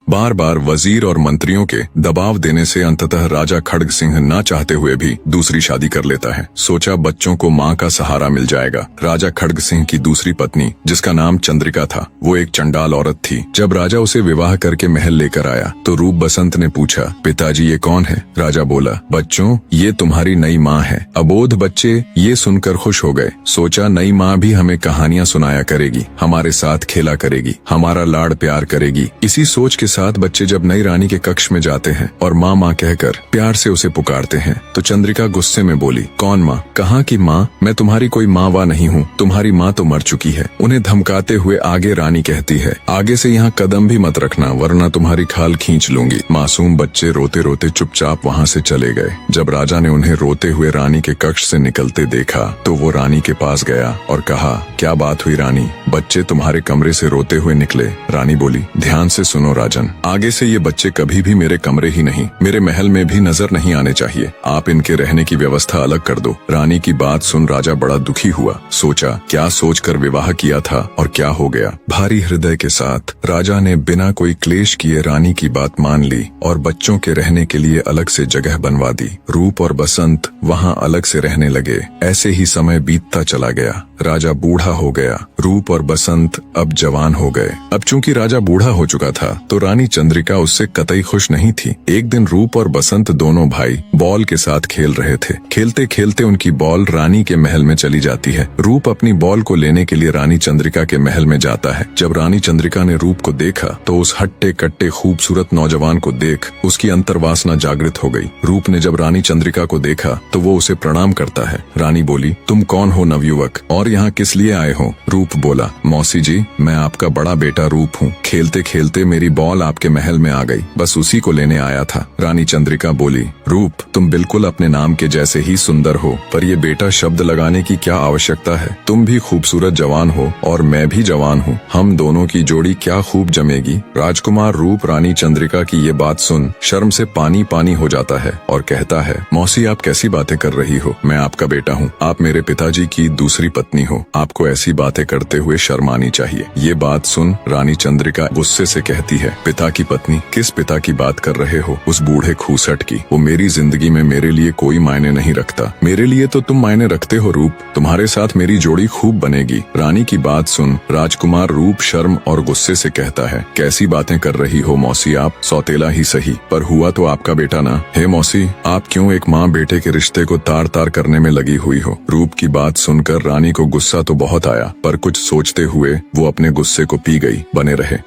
बार बार वजीर और मंत्रियों के दबाव देने से अंततः राजा खड्ग सिंह ना चाहते हुए भी दूसरी शादी कर लेता है। सोचा बच्चों को माँ का सहारा मिल जाएगा। राजा खड्ग सिंह की दूसरी पत्नी, जिसका नाम चंद्रिका था, वो एक चंडाल औरत थी। जब राजा उसे विवाह करके महल लेकर आया तो रूप बसंत ने पूछा, पिताजी ये कौन है? राजा बोला, बच्चों ये तुम्हारी नई माँ है। अबोध बच्चे ये सुनकर खुश हो गए। सोचा नई माँ भी हमें कहानियाँ सुनाया करेगी, हमारे साथ खेला करेगी, हमारा लाड़ प्यार करेगी। इसी सोच के साथ बच्चे जब नई रानी के कक्ष में जाते हैं और माँ माँ कहकर प्यार से उसे पुकारते हैं तो चंद्रिका गुस्से में बोली, कौन माँ? कहाँ की माँ? मैं तुम्हारी कोई माँ वा नहीं हूँ, तुम्हारी माँ तो मर चुकी है। उन्हें धमकाते हुए आगे रानी कहती है, आगे से यहाँ कदम भी मत रखना वरना तुम्हारी खाल खींच लूंगी। मासूम बच्चे रोते रोते चुपचाप वहाँ से चले गए। जब राजा ने उन्हें रोते हुए रानी के कक्ष से निकलते देखा तो वो रानी के पास गया और कहा, क्या बात हुई रानी? बच्चे तुम्हारे कमरे से रोते हुए निकले। रानी बोली, ध्यान से सुनो राजन, आगे से ये बच्चे कभी भी मेरे कमरे ही नहीं, मेरे महल में भी नजर नहीं आने चाहिए। आप इनके रहने की व्यवस्था अलग कर दो। रानी की बात सुन राजा बड़ा दुखी हुआ। सोचा क्या सोचकर विवाह किया था और क्या हो गया। भारी हृदय के साथ राजा ने बिना कोई क्लेश किए रानी की बात मान ली और बच्चों के रहने के लिए अलग से जगह बनवा दी। रूप और बसंत वहाँ अलग से रहने लगे। ऐसे ही समय बीतता चला गया। राजा बूढ़ा हो गया। रूप और बसंत अब जवान हो गए। अब चूंकि राजा बूढ़ा हो चुका था तो रानी चंद्रिका उससे कतई खुश नहीं थी। एक दिन रूप और बसंत दोनों भाई बॉल के साथ खेल रहे थे। खेलते खेलते उनकी बॉल रानी के महल में चली जाती है। रूप अपनी बॉल को लेने के लिए रानी चंद्रिका के महल में जाता है। जब रानी चंद्रिका ने रूप को देखा तो उस हट्टे कट्टे खूबसूरत नौजवान को देख उसकी अंतर्वासना जागृत हो गई। रूप ने जब रानी चंद्रिका को देखा तो वो उसे प्रणाम करता है। रानी बोली, तुम कौन हो नवयुवक और यहाँ किस लिए आए हो? रूप बोला, मौसी जी मैं आपका बड़ा बेटा रूप हूँ। खेलते खेलते मेरी बॉल आपके महल में आ गई, बस उसी को लेने आया था। रानी चंद्रिका बोली, रूप तुम बिल्कुल अपने नाम के जैसे ही सुंदर हो, पर ये बेटा शब्द लगाने की क्या आवश्यकता है? तुम भी खूबसूरत जवान हो और मैं भी जवान हूँ, हम दोनों की जोड़ी क्या खूब जमेगी। राजकुमार रूप रानी चंद्रिका की ये बात सुन शर्म से पानी पानी हो जाता है और कहता है, मौसी आप कैसी बातें कर रही हो? मैं आपका बेटा हूँ, आप मेरे पिताजी की दूसरी पत्नी हो, आपको ऐसी बातें करते हुए शर्म आनी चाहिए। ये बात सुन रानी चंद्रिका गुस्से से कहती है, पिता की पत्नी? किस पिता की बात कर रहे हो? उस बूढ़े खूसट की। वो मेरी जिंदगी में मेरे लिए कोई मायने नहीं रखता। मेरे लिए तो तुम मायने रखते हो रूप, तुम्हारे साथ मेरी जोड़ी खूब बनेगी। रानी की बात सुन राजकुमार रूप शर्म और गुस्से से कहता है, कैसी बातें कर रही हो मौसी आप? सौतेला ही सही पर हुआ तो आपका बेटा ना। हे मौसी आप क्यों एक माँ बेटे के रिश्ते को तार तार करने में लगी हुई हो? रूप की बात सुनकर रानी को गुस्सा तो बहुत आया पर कुछ सोचते हुए वो अपने गुस्से को पी गई। बने रहे।